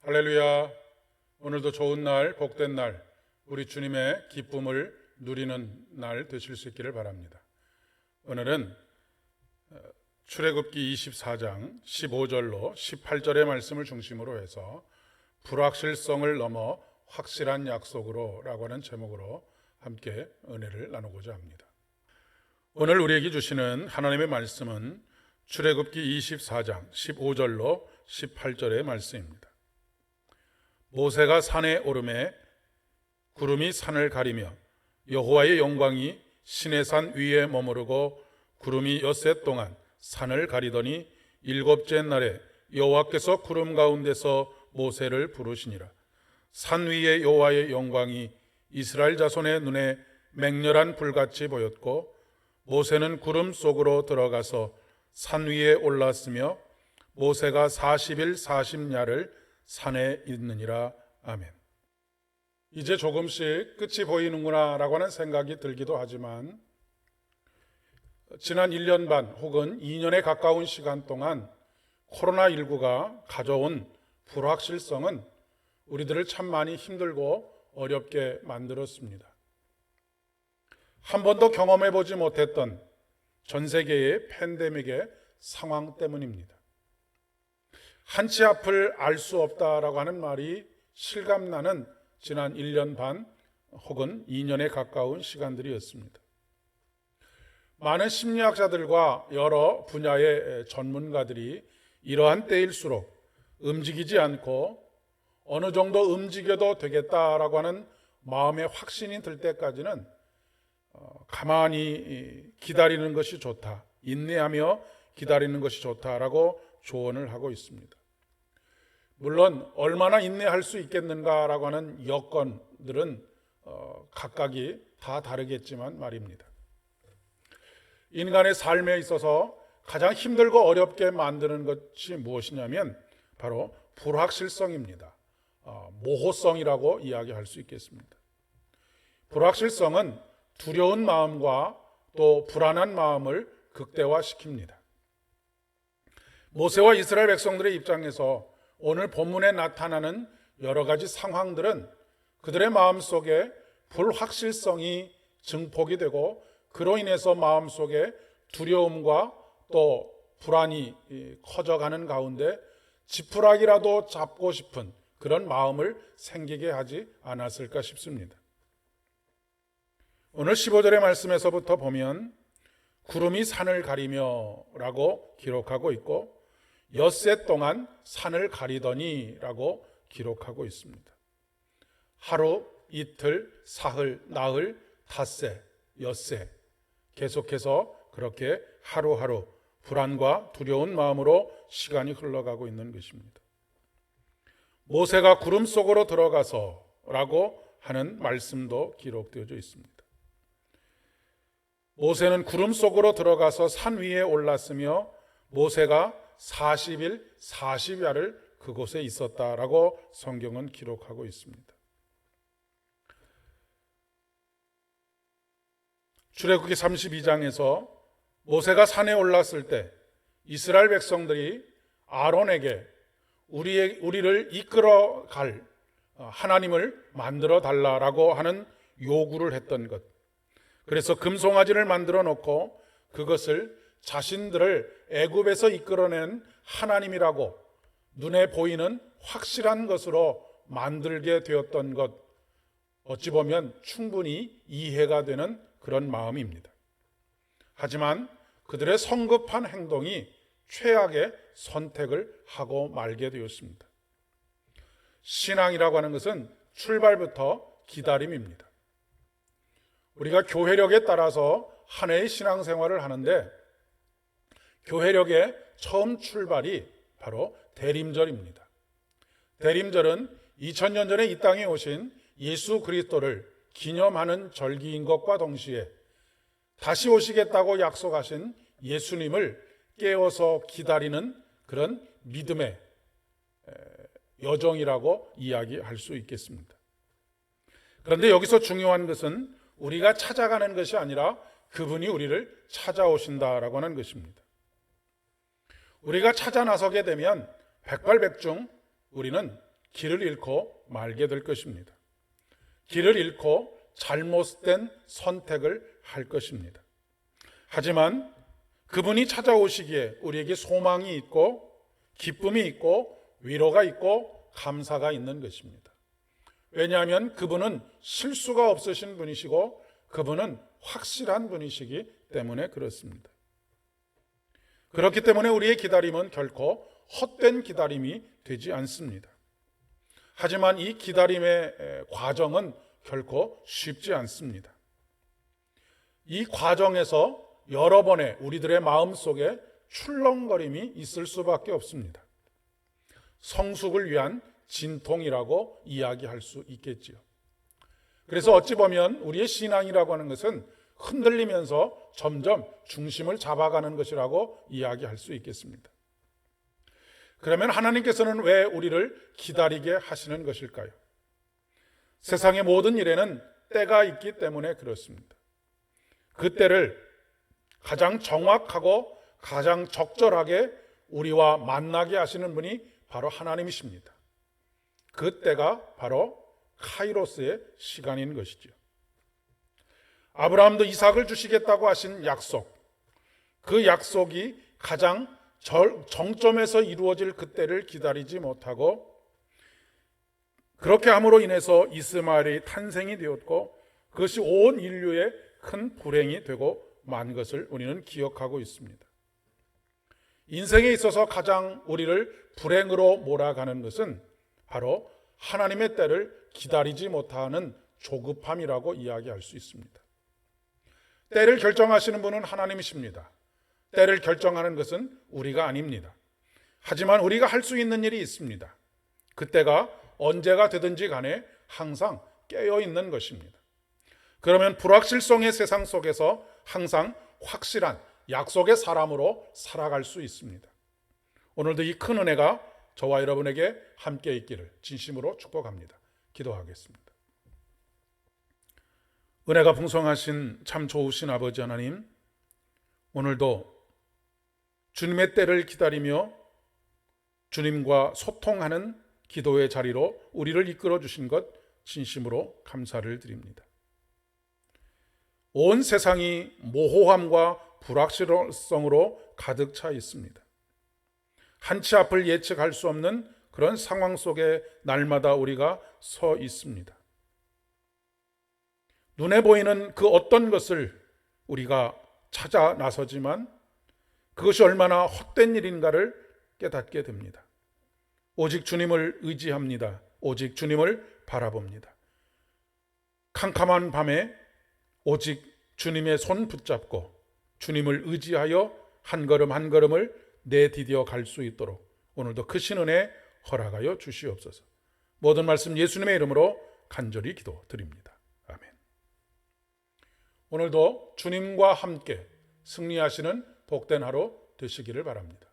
할렐루야. 오늘도 좋은 날, 복된 날, 우리 주님의 기쁨을 누리는 날 되실 수 있기를 바랍니다. 오늘은 출애굽기 24장 15절로 18절의 말씀을 중심으로 해서 불확실성을 넘어 확실한 약속으로 라고 하는 제목으로 함께 은혜를 나누고자 합니다. 오늘 우리에게 주시는 하나님의 말씀은 출애굽기 24장 15절로 18절의 말씀입니다. 모세가 산에 오르매 구름이 산을 가리며 여호와의 영광이 시내산 위에 머무르고 구름이 엿새 동안 산을 가리더니 일곱째 날에 여호와께서 구름 가운데서 모세를 부르시니라. 산 위에 여호와의 영광이 이스라엘 자손의 눈에 맹렬한 불같이 보였고 모세는 구름 속으로 들어가서 산 위에 올랐으며 모세가 40일 40야를 산에 있느니라. 아멘. 이제 조금씩 끝이 보이는구나 라고 하는 생각이 들기도 하지만 지난 1년 반 혹은 2년에 가까운 시간 동안 코로나19가 가져온 불확실성은 우리들을 참 많이 힘들고 어렵게 만들었습니다. 한 번도 경험해보지 못했던 전 세계의 팬데믹의 상황 때문입니다. 한치 앞을 알 수 없다라고 하는 말이 실감나는 지난 1년 반 혹은 2년에 가까운 시간들이었습니다. 많은 심리학자들과 여러 분야의 전문가들이 이러한 때일수록 움직이지 않고 어느 정도 움직여도 되겠다라고 하는 마음의 확신이 들 때까지는 가만히 기다리는 것이 좋다, 인내하며 기다리는 것이 좋다라고 조언을 하고 있습니다. 물론 얼마나 인내할 수 있겠는가라고 하는 여건들은 각각이 다 다르겠지만 말입니다. 인간의 삶에 있어서 가장 힘들고 어렵게 만드는 것이 무엇이냐면 바로 불확실성입니다. 모호성이라고 이야기할 수 있겠습니다. 불확실성은 두려운 마음과 또 불안한 마음을 극대화시킵니다. 모세와 이스라엘 백성들의 입장에서 오늘 본문에 나타나는 여러 가지 상황들은 그들의 마음속에 불확실성이 증폭이 되고 그로 인해서 마음속에 두려움과 또 불안이 커져가는 가운데 지푸라기라도 잡고 싶은 그런 마음을 생기게 하지 않았을까 싶습니다. 오늘 15절의 말씀에서부터 보면 구름이 산을 가리며 라고 기록하고 있고 엿새 동안 산을 가리더니 라고 기록하고 있습니다. 하루, 이틀, 사흘, 나흘, 닷새, 엿새 계속해서 그렇게 하루하루 불안과 두려운 마음으로 시간이 흘러가고 있는 것입니다. 모세가 구름 속으로 들어가서 라고 하는 말씀도 기록되어져 있습니다. 모세는 구름 속으로 들어가서 산 위에 올랐으며 모세가 40일 40야를 그곳에 있었다라고 성경은 기록하고 있습니다. 출애굽기 32장에서 모세가 산에 올랐을 때 이스라엘 백성들이 아론에게 우리를 이끌어갈 하나님을 만들어 달라라고 하는 요구를 했던 것, 그래서 금송아지를 만들어 놓고 그것을 자신들을 애굽에서 이끌어낸 하나님이라고 눈에 보이는 확실한 것으로 만들게 되었던 것, 어찌 보면 충분히 이해가 되는 그런 마음입니다. 하지만 그들의 성급한 행동이 최악의 선택을 하고 말게 되었습니다. 신앙이라고 하는 것은 출발부터 기다림입니다. 우리가 교회력에 따라서 한 해의 신앙생활을 하는데 교회력의 처음 출발이 바로 대림절입니다. 대림절은 2000년 전에 이 땅에 오신 예수 그리스도를 기념하는 절기인 것과 동시에 다시 오시겠다고 약속하신 예수님을 깨워서 기다리는 그런 믿음의 여정이라고 이야기할 수 있겠습니다. 그런데 여기서 중요한 것은 우리가 찾아가는 것이 아니라 그분이 우리를 찾아오신다라고 하는 것입니다. 우리가 찾아 나서게 되면 백발백중 우리는 길을 잃고 말게 될 것입니다. 길을 잃고 잘못된 선택을 할 것입니다. 하지만 그분이 찾아오시기에 우리에게 소망이 있고 기쁨이 있고 위로가 있고 감사가 있는 것입니다. 왜냐하면 그분은 실수가 없으신 분이시고 그분은 확실한 분이시기 때문에 그렇습니다. 그렇기 때문에 우리의 기다림은 결코 헛된 기다림이 되지 않습니다. 하지만 이 기다림의 과정은 결코 쉽지 않습니다. 이 과정에서 여러 번의 우리들의 마음속에 출렁거림이 있을 수밖에 없습니다. 성숙을 위한 진통이라고 이야기할 수 있겠지요. 그래서 어찌 보면 우리의 신앙이라고 하는 것은 흔들리면서 점점 중심을 잡아가는 것이라고 이야기할 수 있겠습니다. 그러면 하나님께서는 왜 우리를 기다리게 하시는 것일까요? 세상의 모든 일에는 때가 있기 때문에 그렇습니다. 그 때를 가장 정확하고 가장 적절하게 우리와 만나게 하시는 분이 바로 하나님이십니다. 그 때가 바로 카이로스의 시간인 것이죠. 아브라함도 이삭을 주시겠다고 하신 약속, 그 약속이 가장 정점에서 이루어질 그때를 기다리지 못하고 그렇게 함으로 인해서 이스마엘의 탄생이 되었고 그것이 온 인류의 큰 불행이 되고 만 것을 우리는 기억하고 있습니다. 인생에 있어서 가장 우리를 불행으로 몰아가는 것은 바로 하나님의 때를 기다리지 못하는 조급함이라고 이야기할 수 있습니다. 때를 결정하시는 분은 하나님이십니다. 때를 결정하는 것은 우리가 아닙니다. 하지만 우리가 할 수 있는 일이 있습니다. 그때가 언제가 되든지 간에 항상 깨어 있는 것입니다. 그러면 불확실성의 세상 속에서 항상 확실한 약속의 사람으로 살아갈 수 있습니다. 오늘도 이 큰 은혜가 저와 여러분에게 함께 있기를 진심으로 축복합니다. 기도하겠습니다. 은혜가 풍성하신 참 좋으신 아버지 하나님, 오늘도 주님의 때를 기다리며 주님과 소통하는 기도의 자리로 우리를 이끌어 주신 것 진심으로 감사를 드립니다. 온 세상이 모호함과 불확실성으로 가득 차 있습니다. 한치 앞을 예측할 수 없는 그런 상황 속에 날마다 우리가 서 있습니다. 눈에 보이는 그 어떤 것을 우리가 찾아 나서지만 그것이 얼마나 헛된 일인가를 깨닫게 됩니다. 오직 주님을 의지합니다. 오직 주님을 바라봅니다. 캄캄한 밤에 오직 주님의 손 붙잡고 주님을 의지하여 한 걸음 한 걸음을 내디뎌 갈 수 있도록 오늘도 크신 은혜 허락하여 주시옵소서. 모든 말씀 예수님의 이름으로 간절히 기도드립니다. 아멘. 오늘도 주님과 함께 승리하시는 복된 하루 되시기를 바랍니다.